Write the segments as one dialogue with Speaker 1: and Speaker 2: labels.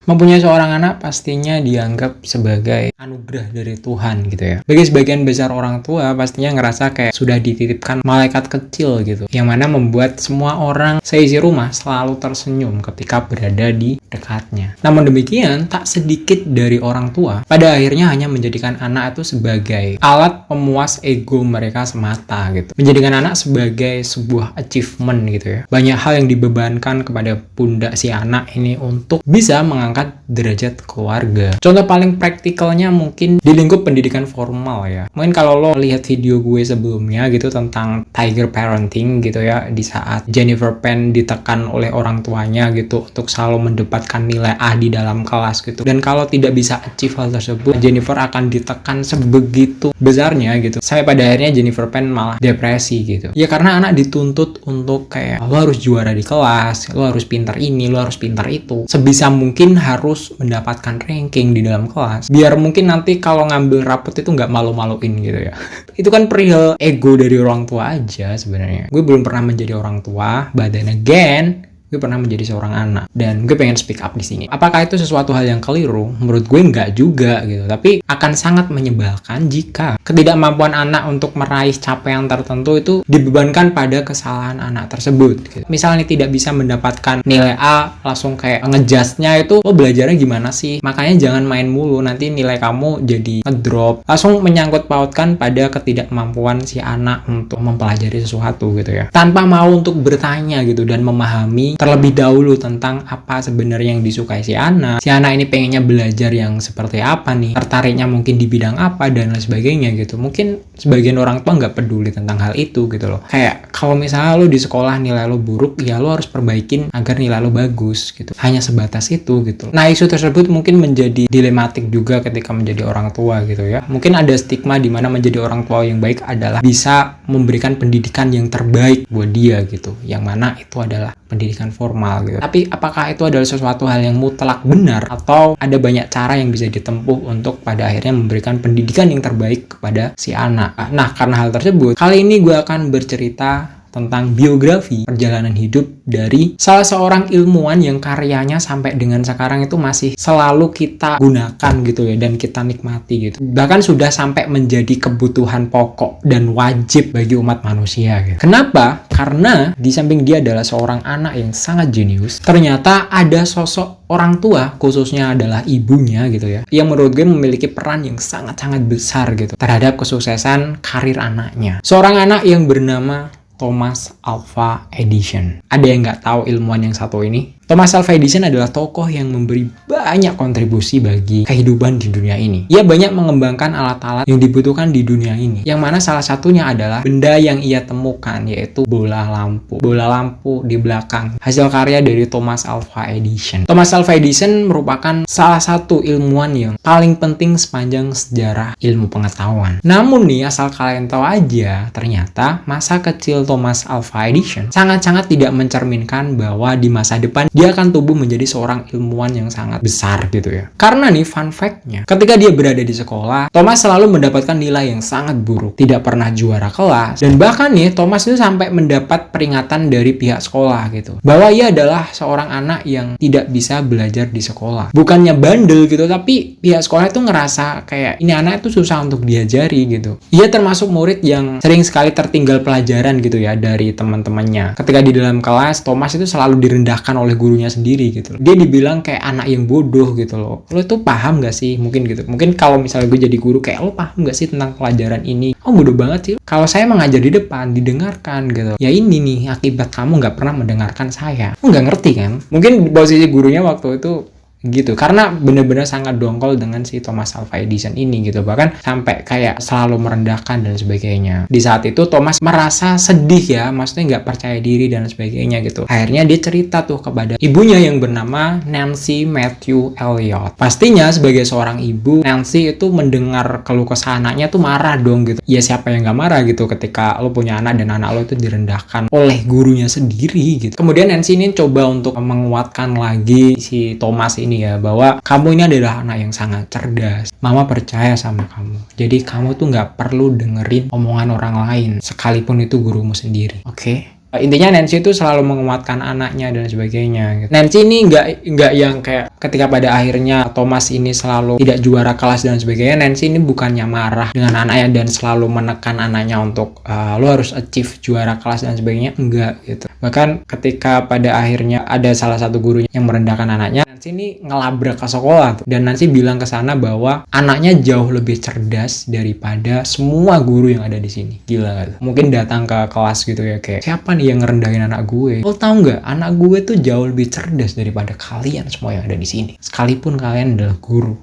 Speaker 1: Mempunyai seorang anak pastinya dianggap sebagai anugerah dari Tuhan gitu ya. Bagi sebagian besar orang tua pastinya ngerasa kayak sudah dititipkan malaikat kecil gitu, yang mana membuat semua orang seisi rumah selalu tersenyum ketika berada di dekatnya. Namun demikian, tak sedikit dari orang tua pada akhirnya hanya menjadikan anak itu sebagai alat pemuas ego mereka semata gitu. Menjadikan anak sebagai sebuah achievement gitu ya. Banyak hal yang dibebankan kepada pundak si anak ini untuk bisa mengangkat derajat keluarga. Contoh paling praktikalnya mungkin di lingkup pendidikan formal ya. Mungkin kalau lo lihat video gue sebelumnya gitu tentang tiger parenting gitu ya, di saat Jennifer Pan ditekan oleh orang tuanya gitu untuk selalu mendapatkan nilai A di dalam kelas gitu. Dan kalau tidak bisa achieve hal tersebut, Jennifer akan ditekan sebegitu besarnya gitu. Sampai pada akhirnya Jennifer Pan malah depresi gitu. Ya karena anak dituntut untuk kayak lo harus juara di kelas, lo harus pintar ini, lo harus pintar itu. Sebisa mungkin harus mendapatkan ranking di dalam kelas biar mungkin nanti kalau ngambil rapot itu nggak malu-maluin gitu ya. Itu kan perihal ego dari orang tua aja sebenarnya. Gue belum pernah menjadi orang tua, but then again gue pernah menjadi seorang anak dan gue pengen speak up di sini. Apakah itu sesuatu hal yang keliru? Menurut gue enggak juga gitu. Tapi akan sangat menyebalkan jika ketidakmampuan anak untuk meraih capaian tertentu itu dibebankan pada kesalahan anak tersebut gitu. Misalnya tidak bisa mendapatkan nilai A, langsung kayak ngejudge-nya itu lo belajarnya gimana sih? Makanya jangan main mulu, nanti nilai kamu jadi ngedrop. Langsung menyangkut pautkan pada ketidakmampuan si anak untuk mempelajari sesuatu gitu ya. Tanpa mau untuk bertanya gitu dan memahami terlebih dahulu tentang apa sebenarnya yang disukai si anak. Si anak ini pengennya belajar yang seperti apa nih, tertariknya mungkin di bidang apa dan lain sebagainya gitu. Mungkin sebagian orang tua nggak peduli tentang hal itu gitu loh. Kayak kalau misalnya lo di sekolah nilai lo buruk, ya lo harus perbaikin agar nilai lo bagus gitu. Hanya sebatas itu gitu. Nah, isu tersebut mungkin menjadi dilematik juga ketika menjadi orang tua gitu ya. Mungkin ada stigma di mana menjadi orang tua yang baik adalah bisa memberikan pendidikan yang terbaik buat dia gitu. Yang mana itu adalah pendidikan formal gitu. Tapi apakah itu adalah sesuatu hal yang mutlak benar atau ada banyak cara yang bisa ditempuh untuk pada akhirnya memberikan pendidikan yang terbaik kepada si anak. Nah, karena hal tersebut, kali ini gue akan bercerita tentang biografi perjalanan hidup dari salah seorang ilmuwan yang karyanya sampai dengan sekarang itu masih selalu kita gunakan gitu ya dan kita nikmati gitu. Bahkan sudah sampai menjadi kebutuhan pokok dan wajib bagi umat manusia gitu. Kenapa? Karena di samping dia adalah seorang anak yang sangat jenius, ternyata ada sosok orang tua, khususnya adalah ibunya gitu ya, yang menurut gue memiliki peran yang sangat-sangat besar gitu terhadap kesuksesan karir anaknya. Seorang anak yang bernama Thomas Alva Edison. Ada yang nggak tahu ilmuwan yang satu ini? Thomas Alva Edison adalah tokoh yang memberi banyak kontribusi bagi kehidupan di dunia ini. Ia banyak mengembangkan alat-alat yang dibutuhkan di dunia ini. Yang mana salah satunya adalah benda yang ia temukan, yaitu bola lampu. Bola lampu di belakang. Hasil karya dari Thomas Alva Edison. Thomas Alva Edison merupakan salah satu ilmuwan yang paling penting sepanjang sejarah ilmu pengetahuan. Namun nih, asal kalian tahu aja, ternyata masa kecil Thomas Alva Edison sangat-sangat tidak mencerminkan bahwa di masa depan dia akan tumbuh menjadi seorang ilmuwan yang sangat besar gitu ya. Karena nih fun fact-nya, ketika dia berada di sekolah, Thomas selalu mendapatkan nilai yang sangat buruk, tidak pernah juara kelas, dan bahkan nih Thomas itu sampai mendapat peringatan dari pihak sekolah gitu, bahwa ia adalah seorang anak yang tidak bisa belajar di sekolah. Bukannya bandel gitu, tapi pihak sekolah itu ngerasa kayak ini anak itu susah untuk diajari gitu. Ia termasuk murid yang sering sekali tertinggal pelajaran gitu ya dari teman-temannya. Ketika di dalam kelas, Thomas itu selalu direndahkan oleh gurunya sendiri gitu. Dia dibilang kayak anak yang bodoh gitu loh. Lo tuh paham gak sih? Mungkin gitu. Mungkin kalau misalnya gue jadi guru kayak lo paham gak sih tentang pelajaran ini? Oh bodoh banget sih. Kalau saya mengajar di depan, didengarkan gitu. Ya ini nih akibat kamu gak pernah mendengarkan saya. Lo gak ngerti kan? Mungkin posisi gurunya waktu itu gitu, karena benar-benar sangat dongkol dengan si Thomas Alva Edison ini gitu, bahkan sampai kayak selalu merendahkan dan sebagainya. Di saat itu Thomas merasa sedih ya, maksudnya nggak percaya diri dan sebagainya gitu. Akhirnya dia cerita tuh kepada ibunya yang bernama Nancy Matthew Elliot. Pastinya sebagai seorang ibu, Nancy itu mendengar keluh kesah anaknya tuh marah dong gitu. Ya siapa yang nggak marah gitu ketika lo punya anak dan anak lo itu direndahkan oleh gurunya sendiri gitu. Kemudian Nancy ini coba untuk menguatkan lagi si Thomas ini ya, bahwa kamu ini adalah anak yang sangat cerdas. Mama percaya sama kamu. Jadi kamu tuh nggak perlu dengerin omongan orang lain, sekalipun itu gurumu sendiri. Oke? Intinya Nancy itu selalu menguatkan anaknya dan sebagainya gitu. Nancy ini nggak yang kayak ketika pada akhirnya Thomas ini selalu tidak juara kelas dan sebagainya, Nancy ini bukannya marah dengan anaknya dan selalu menekan anaknya untuk lo harus achieve juara kelas dan sebagainya, enggak gitu. Bahkan ketika pada akhirnya ada salah satu gurunya yang merendahkan anaknya, Nancy ini ngelabrak ke sekolah tuh. Dan Nancy bilang ke sana bahwa anaknya jauh lebih cerdas daripada semua guru yang ada di sini. Gila gak tuh? Mungkin datang ke kelas gitu ya, kayak siapa nih yang ngerendahin anak gue? Lo tau nggak, anak gue tuh jauh lebih cerdas daripada kalian semua yang ada di sini, sekalipun kalian adalah guru.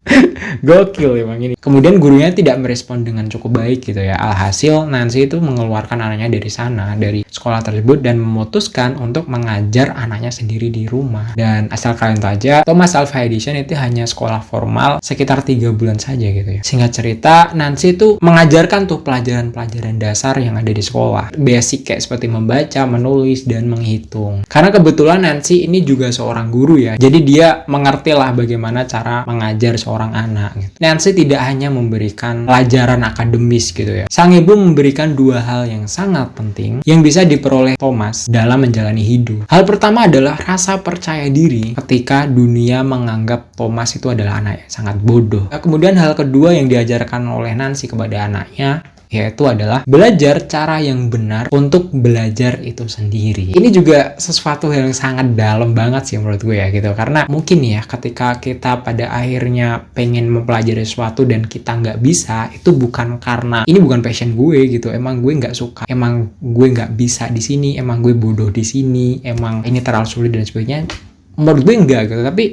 Speaker 1: Gokil emang ini. Kemudian gurunya tidak merespon dengan cukup baik gitu ya. Alhasil Nancy itu mengeluarkan anaknya dari sana, dari sekolah tersebut, dan memutuskan untuk mengajar anaknya sendiri di rumah. Dan asal kalian tahu aja, Thomas Alva Edison itu hanya sekolah formal sekitar 3 bulan saja gitu ya. Singkat cerita, Nancy itu mengajarkan tuh pelajaran-pelajaran dasar yang ada di sekolah, basic kayak seperti membaca, menulis, dan menghitung. Karena kebetulan Nancy ini juga seorang guru ya, jadi dia mengerti lah bagaimana cara mengajar seorang anak gitu. Nancy tidak hanya memberikan pelajaran akademis gitu ya, sang ibu memberikan 2 hal yang sangat penting yang bisa diperoleh Thomas dalam menjalani hidup. Hal pertama adalah rasa percaya diri ketika dunia menganggap Thomas itu adalah anak yang sangat bodoh. Kemudian hal kedua yang diajarkan oleh Nancy kepada anaknya yaitu adalah belajar cara yang benar untuk belajar itu sendiri. Ini juga sesuatu yang sangat dalam banget sih menurut gue ya gitu. Karena mungkin ya ketika kita pada akhirnya pengen mempelajari sesuatu dan kita nggak bisa, itu bukan karena ini bukan passion gue gitu. Emang gue nggak suka, emang gue nggak bisa di sini, emang gue bodoh di sini, emang ini terlalu sulit dan sebagainya. Menurut gue enggak gitu, tapi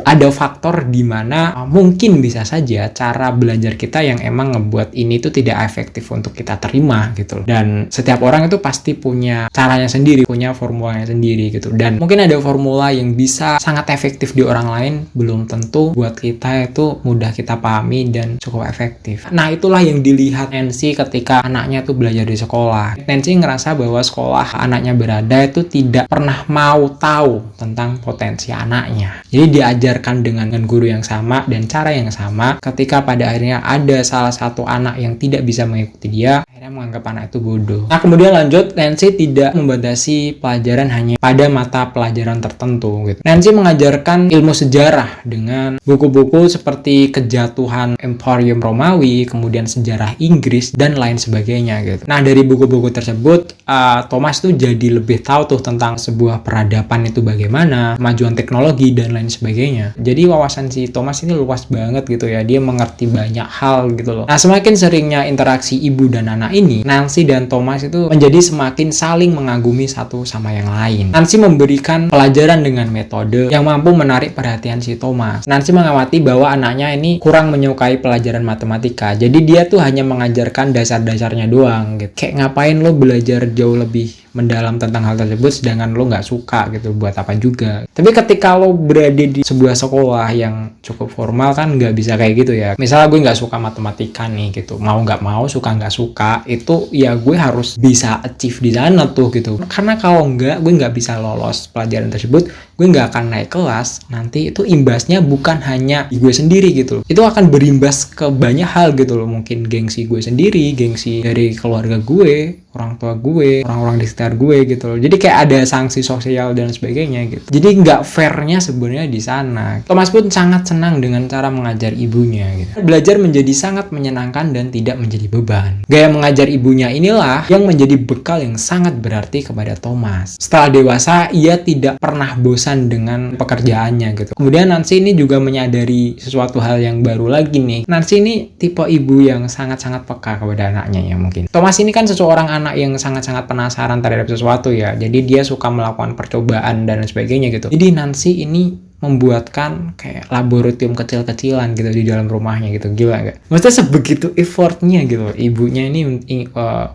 Speaker 1: ada faktor di mana mungkin bisa saja cara belajar kita yang emang ngebuat ini tuh tidak efektif untuk kita terima gitu. Dan setiap orang itu pasti punya caranya sendiri, punya formulanya sendiri gitu. Dan mungkin ada formula yang bisa sangat efektif di orang lain, belum tentu buat kita itu mudah kita pahami dan cukup efektif. Nah, itulah yang dilihat Nancy ketika anaknya tuh belajar di sekolah. Nancy ngerasa bahwa sekolah anaknya berada itu tidak pernah mau tahu tentang potensi anaknya. Jadi diajarkan dengan guru yang sama dan cara yang sama, ketika pada akhirnya ada salah satu anak yang tidak bisa mengikuti dia, akhirnya menganggap anak itu bodoh. Nah, kemudian lanjut, Nancy tidak membatasi pelajaran hanya pada mata pelajaran tertentu gitu. Nancy mengajarkan ilmu sejarah dengan buku-buku seperti Kejatuhan Emporium Romawi, kemudian sejarah Inggris, dan lain sebagainya gitu. Nah, dari buku-buku tersebut, Thomas tuh jadi lebih tahu tuh tentang sebuah peradaban itu bagaimana, kemajuan teknologi, dan lain sebagainya. Jadi wawasan si Thomas ini luas banget gitu ya, dia mengerti banyak hal gitu loh. Nah, semakin seringnya interaksi ibu dan anak ini, Nancy dan Thomas itu menjadi semakin saling mengagumi satu sama yang lain. Nancy memberikan pelajaran dengan metode yang mampu menarik perhatian si Thomas. Nancy mengamati bahwa anaknya ini kurang menyukai pelajaran matematika, jadi dia tuh hanya mengajarkan dasar-dasarnya doang gitu. Kayak ngapain lo belajar jauh lebih mendalam tentang hal tersebut sedangkan lo nggak suka gitu, buat apa juga. Tapi ketika lo berada di sebuah sekolah yang cukup formal kan nggak bisa kayak gitu ya. Misalnya gue nggak suka matematika nih gitu, mau nggak mau, suka nggak suka, itu ya gue harus bisa achieve di sana tuh gitu. Karena kalau nggak, gue nggak bisa lolos pelajaran tersebut, gue nggak akan naik kelas. Nanti itu imbasnya bukan hanya di gue sendiri gitu, itu akan berimbas ke banyak hal gitu loh. Mungkin gengsi gue sendiri, gengsi dari keluarga gue, orang tua gue, orang-orang di sekitar gue gitu loh. Jadi kayak ada sanksi sosial dan sebagainya gitu. Jadi nggak fairnya sebenarnya di sana. Thomas pun sangat senang dengan cara mengajar ibunya gitu. Belajar menjadi sangat menyenangkan dan tidak menjadi beban. Gaya mengajar ibunya inilah yang menjadi bekal yang sangat berarti kepada Thomas. Setelah dewasa, ia tidak pernah bosan dengan pekerjaannya gitu. Kemudian Nancy ini juga menyadari sesuatu hal yang baru lagi nih. Nancy ini tipe ibu yang sangat-sangat peka kepada anaknya ya mungkin. Thomas ini kan seseorang anak yang sangat-sangat penasaran terhadap sesuatu ya. Jadi dia suka melakukan percobaan dan sebagainya gitu. Jadi Nancy ini membuatkan kayak laboratorium kecil-kecilan gitu di dalam rumahnya gitu. Gila nggak? Maksudnya sebegitu effortnya gitu. Ibunya ini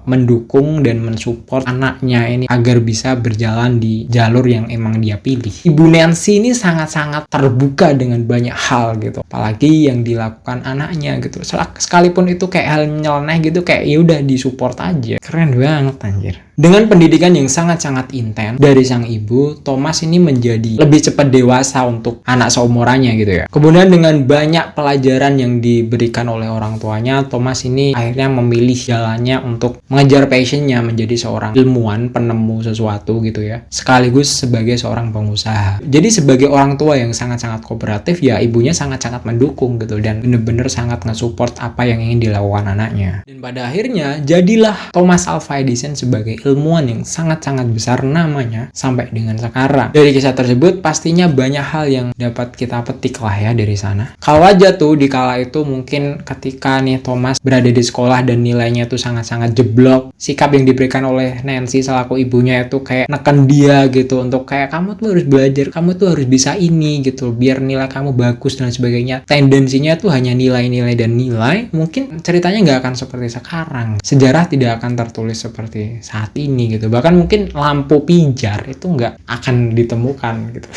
Speaker 1: mendukung dan mensupport anaknya ini agar bisa berjalan di jalur yang emang dia pilih. Ibu Nancy ini sangat-sangat terbuka dengan banyak hal gitu. Apalagi yang dilakukan anaknya gitu. Sekalipun itu kayak hal nyeleneh gitu, kayak ya udah disupport aja. Keren banget anjir. Dengan pendidikan yang sangat-sangat intens dari sang ibu, Thomas ini menjadi lebih cepat dewasa untuk anak seumurannya gitu ya. Kemudian dengan banyak pelajaran yang diberikan oleh orang tuanya, Thomas ini akhirnya memilih jalannya untuk mengejar passionnya menjadi seorang ilmuwan, penemu sesuatu gitu ya, sekaligus sebagai seorang pengusaha. Jadi sebagai orang tua yang sangat-sangat kooperatif ya, ibunya sangat-sangat mendukung gitu dan bener-bener sangat nge-support apa yang ingin dilakukan anaknya. Dan pada akhirnya jadilah Thomas Alva Edison sebagai ilmuwan yang sangat-sangat besar namanya sampai dengan sekarang. Dari kisah tersebut pastinya banyak hal yang dapat kita petik lah ya dari sana. Kalau aja tuh di kala itu mungkin ketika nih Thomas berada di sekolah dan nilainya tuh sangat-sangat jeblok, sikap yang diberikan oleh Nancy selaku ibunya itu kayak neken dia gitu untuk kayak kamu tuh harus belajar, kamu tuh harus bisa ini gitu biar nilai kamu bagus dan sebagainya. Tendensinya tuh hanya nilai-nilai dan nilai, mungkin ceritanya nggak akan seperti sekarang. Sejarah tidak akan tertulis seperti saat ini gitu. Bahkan mungkin lampu pijar itu nggak akan ditemukan gitu.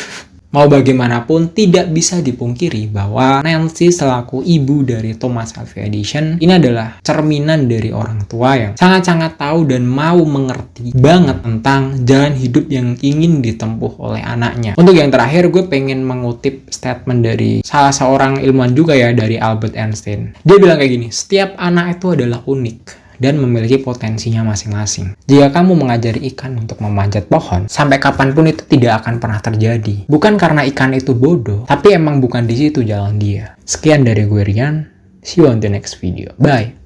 Speaker 1: Mau bagaimanapun, tidak bisa dipungkiri bahwa Nancy selaku ibu dari Thomas Alva Edison ini adalah cerminan dari orang tua yang sangat-sangat tahu dan mau mengerti banget tentang jalan hidup yang ingin ditempuh oleh anaknya. Untuk yang terakhir, gue pengen mengutip statement dari salah seorang ilmuwan juga ya, dari Albert Einstein. Dia bilang kayak gini, setiap anak itu adalah unik dan memiliki potensinya masing-masing. Jika kamu mengajari ikan untuk memanjat pohon, sampai kapanpun itu tidak akan pernah terjadi. Bukan karena ikan itu bodoh, tapi emang bukan di situ jalan dia. Sekian dari gue, Rian. See you on the next video. Bye.